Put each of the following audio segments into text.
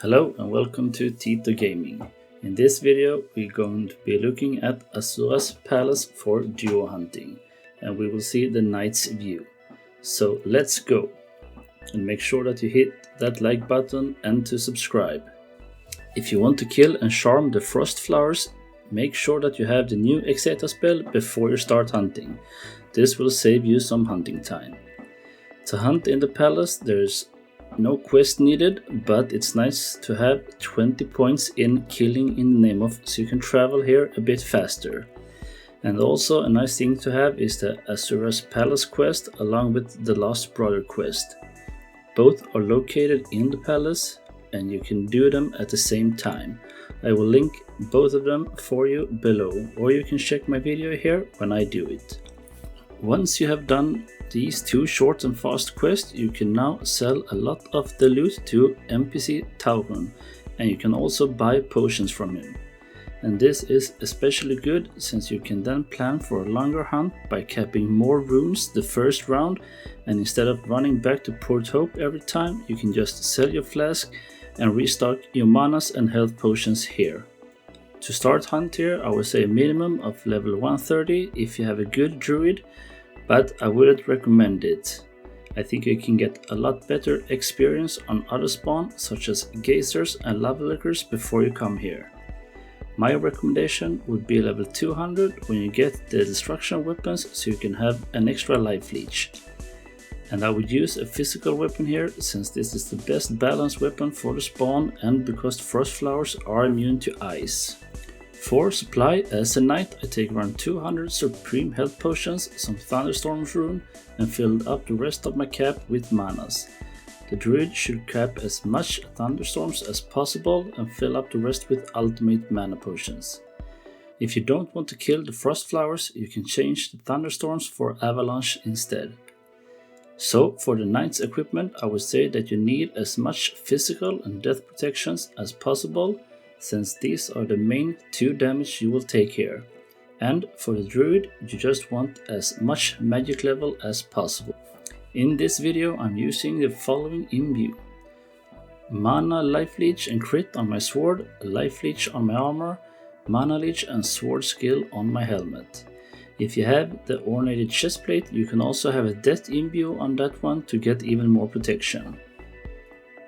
Hello and welcome to Tito Gaming. In this video we're going to be looking at Asura's Palace for duo hunting, and we will see the knight's view. So let's go, and make sure that you hit that like button and to subscribe. If you want to kill and charm the frost flowers, make sure that you have the new Exeta spell before you start hunting. This will save you some hunting time. To hunt in the palace there's no quest needed, but it's nice to have 20 points in killing in the name of, so you can travel here a bit faster. And also a nice thing to have is the Asura's Palace quest along with the Lost Brother quest. Both are located in the palace and you can do them at the same time. I will link both of them for you below, or you can check my video here when I do it. Once you have done these two short and fast quests, you can now sell a lot of the loot to NPC Taurun, and you can also buy potions from him. And this is especially good since you can then plan for a longer hunt by capping more rooms the first round, and instead of running back to Port Hope every time, you can just sell your flask and restock your manas and health potions here. To start hunt here, I would say a minimum of level 130 if you have a good druid, but I wouldn't recommend it. I think you can get a lot better experience on other spawns such as geysers and lava lickers before you come here. My recommendation would be level 200 when you get the destruction weapons, so you can have an extra life leech. And I would use a physical weapon here since this is the best balanced weapon for the spawn and because frost flowers are immune to ice. For supply, as a knight, I take around 200 supreme health potions, some thunderstorms rune, and filled up the rest of my cap with manas. The druid should cap as much thunderstorms as possible and fill up the rest with ultimate mana potions. If you don't want to kill the frost flowers, you can change the thunderstorms for avalanche instead. So for the knight's equipment, I would say that you need as much physical and death protections as possible, since these are the main 2 damage you will take here. And for the druid, you just want as much magic level as possible. In this video I'm using the following imbue: mana life leech and crit on my sword, life leech on my armor, mana leech and sword skill on my helmet. If you have the ornated chestplate, you can also have a death imbue on that one to get even more protection.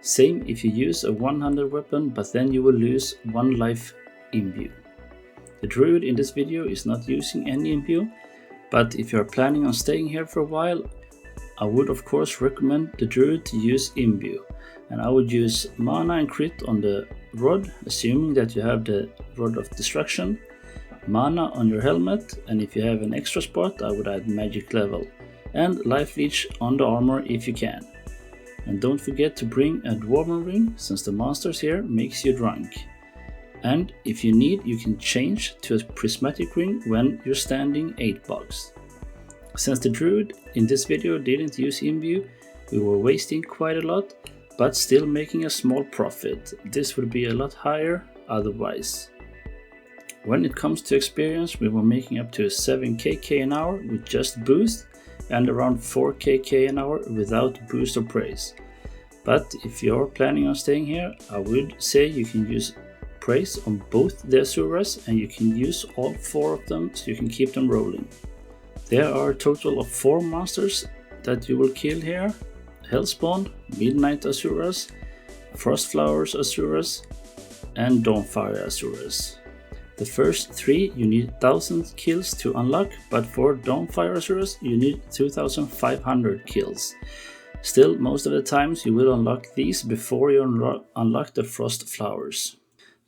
Same if you use a 100 weapon, but then you will lose 1 life imbue. The druid in this video is not using any imbue, but if you are planning on staying here for a while, I would of course recommend the druid to use imbue. And I would use mana and crit on the rod, assuming that you have the rod of destruction, mana on your helmet, and if you have an extra spot I would add magic level, and life leech on the armor if you can. And don't forget to bring a dwarven ring, since the monsters here makes you drunk. And if you need, you can change to a prismatic ring when you're standing 8 blocks. Since the druid in this video didn't use imbue, we were wasting quite a lot, but still making a small profit. This would be a lot higher otherwise. When it comes to experience, we were making up to 7kk an hour with just boost, and around 4kk an hour without boost or praise. But if you're planning on staying here, I would say you can use praise on both the Asuras, and you can use all 4 of them so you can keep them rolling. There are a total of 4 monsters that you will kill here: Hellspawn, Midnight Asuras, Frostflowers Asuras, and Dawnfire Asuras. The first 3 you need 1000 kills to unlock, but for Dawnfire Asuras you need 2500 kills. Still, most of the times you will unlock these before you unlock the Frost Flowers.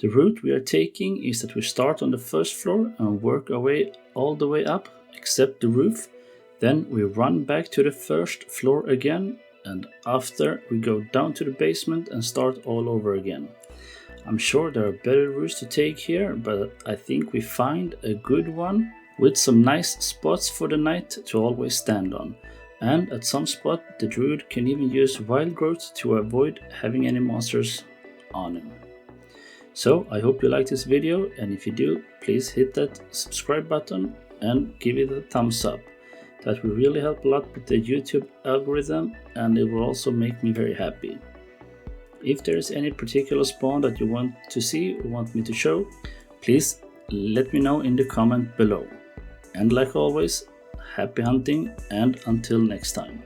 The route we are taking is that we start on the first floor and work our way all the way up, except the roof. Then we run back to the first floor again, and after we go down to the basement and start all over again. I'm sure there are better routes to take here, but I think we find a good one with some nice spots for the knight to always stand on. And at some spot the druid can even use wild growth to avoid having any monsters on him. So I hope you like this video, and if you do, please hit that subscribe button and give it a thumbs up. That will really help a lot with the YouTube algorithm, and it will also make me very happy. If there is any particular spawn that you want to see or want me to show, please let me know in the comment below. And like always, happy hunting, and until next time.